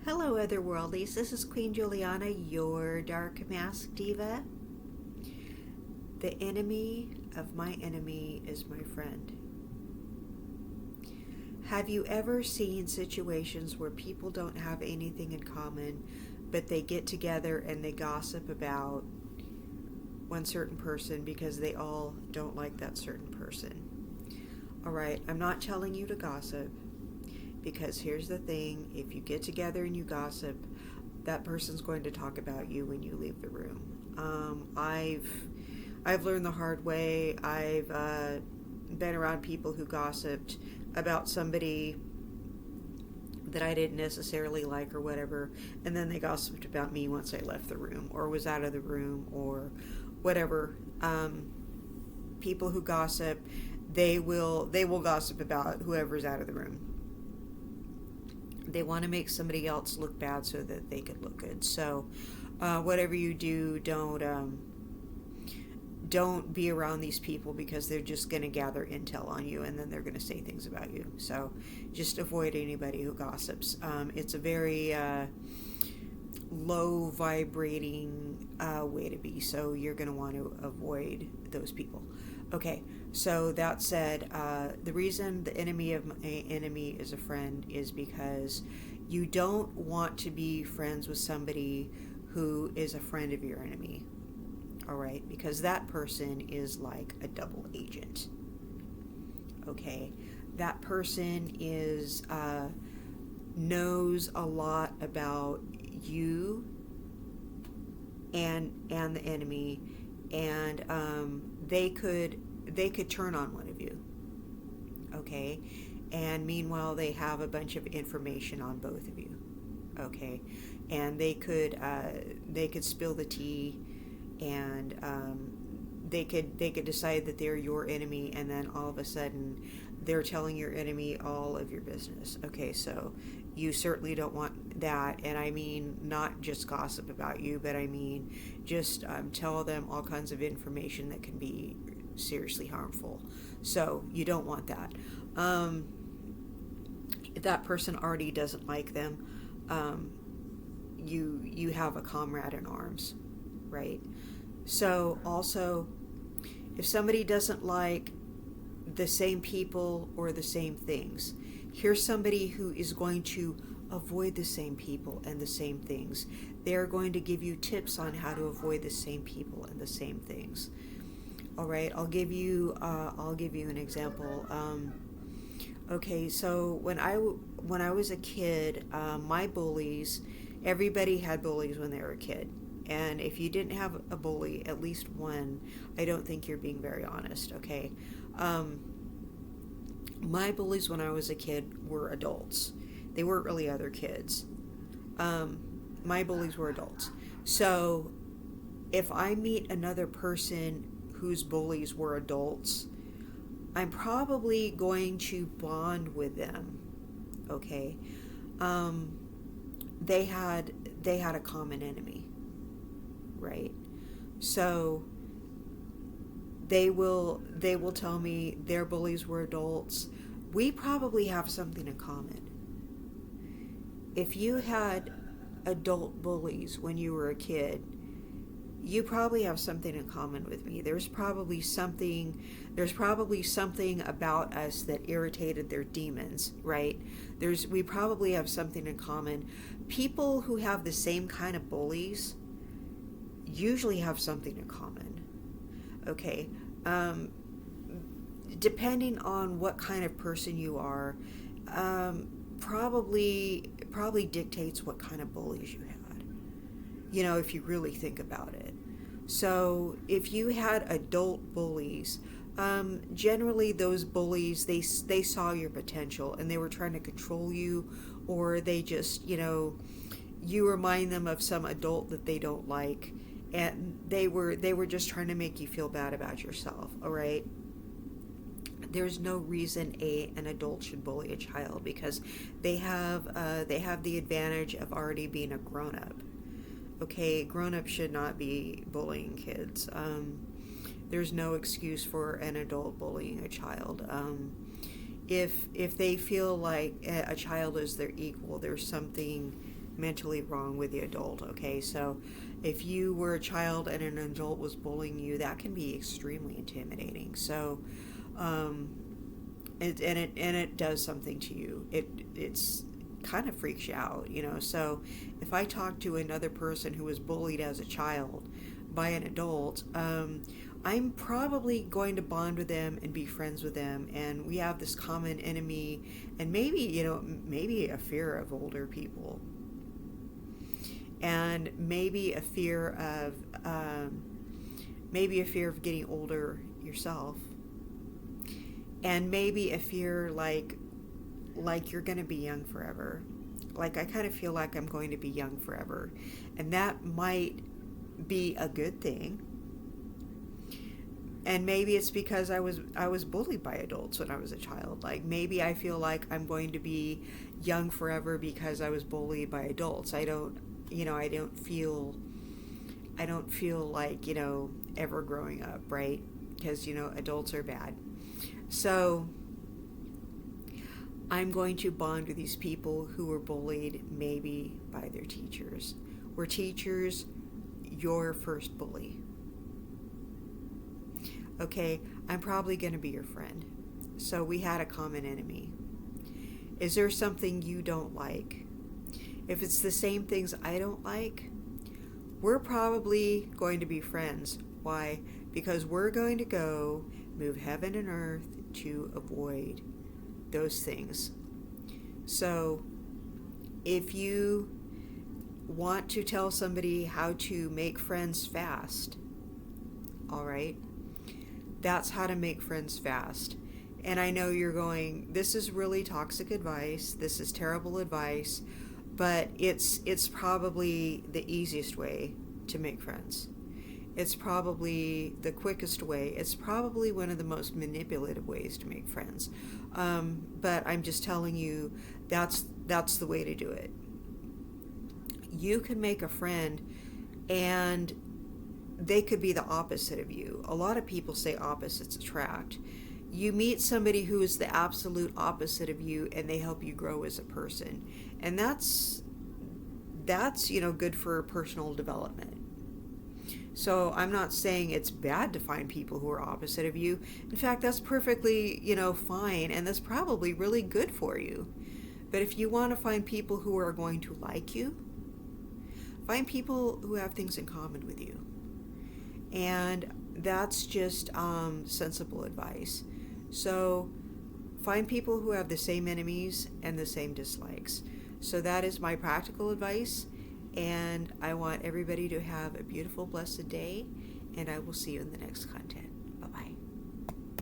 Hello, Otherworldies. This is Queen Juliana, your Dark Mask Diva. The enemy of my enemy is my friend. Have you ever seen situations where people don't have anything in common, but they get together and they gossip about one certain person because they all don't like that certain person? Alright, I'm not telling you to gossip. Because here's the thing, if you get together and you gossip, that person's going to talk about you when you leave the room. I've learned the hard way. I've been around people who gossiped about somebody that I didn't necessarily like or whatever, and then they gossiped about me once I left the room or was out of the room or whatever. People who gossip, they will gossip about whoever's out of the room. They want to make somebody else look bad so that they could look good. So, whatever you do, don't be around these people because they're just going to gather intel on you and then they're going to say things about you. So, just avoid anybody who gossips. It's a very low vibrating way to be. So, you're going to want to avoid those people. Okay, so that said, the reason the enemy of my enemy is a friend is because you don't want to be friends with somebody who is a friend of your enemy. Alright, because that person is like a double agent. Okay, that person is, knows a lot about you and the enemy, and they could turn on one of you, okay, and meanwhile they have a bunch of information on both of you, okay, and they could spill the tea, and they could decide that they're your enemy, and then all of a sudden they're telling your enemy all of your business. Okay, so you certainly don't want that, and I mean not just gossip about you, but I mean just tell them all kinds of information that can be seriously harmful. So you don't want that. If that person already doesn't like them, you have a comrade in arms, right? So also, if somebody doesn't like the same people or the same things, here's somebody who is going to avoid the same people and the same things. They're going to give you tips on how to avoid the same people and the same things. All right, I'll give you an example. Okay, so when I was a kid, my bullies, everybody had bullies when they were a kid. And if you didn't have a bully, at least one, I don't think you're being very honest, okay? My bullies when I was a kid were adults. They weren't really other kids. My bullies were adults. So if I meet another person whose bullies were adults, I'm probably going to bond with them, okay? They had a common enemy, right? So they will tell me their bullies were adults. We probably have something in common. If you had adult bullies when you were a kid, you probably have something in common with me. There's probably something about us that irritated their demons, right? We probably have something in common. People who have the same kind of bullies usually have something in common. Okay. Depending on what kind of person you are, probably dictates what kind of bullies you had. You know, if you really think about it. So if you had adult bullies, generally those bullies, they saw your potential and they were trying to control you, or they just, you remind them of some adult that they don't like, and they were just trying to make you feel bad about yourself. All right, there's no reason an adult should bully a child because they have the advantage of already being a grown-up. Okay, grown-ups should not be bullying kids. There's no excuse for an adult bullying a child. If they feel like a child is their equal, there's something mentally wrong with the adult, okay? So if you were a child and an adult was bullying you, that can be extremely intimidating. So, it does something to you. It's kind of freaks you out, you know. So if I talk to another person who was bullied as a child by an adult, I'm probably going to bond with them and be friends with them, and we have this common enemy, and maybe, you know, maybe a fear of older people, and maybe a fear of getting older yourself, and maybe a fear like you're going to be young forever. Like, I kind of feel like I'm going to be young forever, and that might be a good thing. And maybe it's because I was bullied by adults when I was a child. Like, maybe I feel like I'm going to be young forever because I was bullied by adults. I don't feel like, you know, ever growing up, right? Because, you know, adults are bad. So I'm going to bond with these people who were bullied maybe by their teachers. Were teachers your first bully? Okay, I'm probably going to be your friend. So we had a common enemy. Is there something you don't like? If it's the same things I don't like, we're probably going to be friends. Why? Because we're going to go move heaven and earth to avoid those things. So if you want to tell somebody how to make friends fast, all right, that's how to make friends fast. And I know you're going, this is really toxic advice, this is terrible advice, but it's probably the easiest way to make friends. It's probably the quickest way. It's probably one of the most manipulative ways to make friends. But I'm just telling you, that's the way to do it. You can make a friend, and they could be the opposite of you. A lot of people say opposites attract. You meet somebody who is the absolute opposite of you, and they help you grow as a person. And that's you know, good for personal development. So I'm not saying it's bad to find people who are opposite of you. In fact, that's perfectly, you know, fine, and that's probably really good for you. But if you want to find people who are going to like you, find people who have things in common with you. And that's just sensible advice. So find people who have the same enemies and the same dislikes. So that is my practical advice. And I want everybody to have a beautiful, blessed day. And I will see you in the next content. Bye-bye.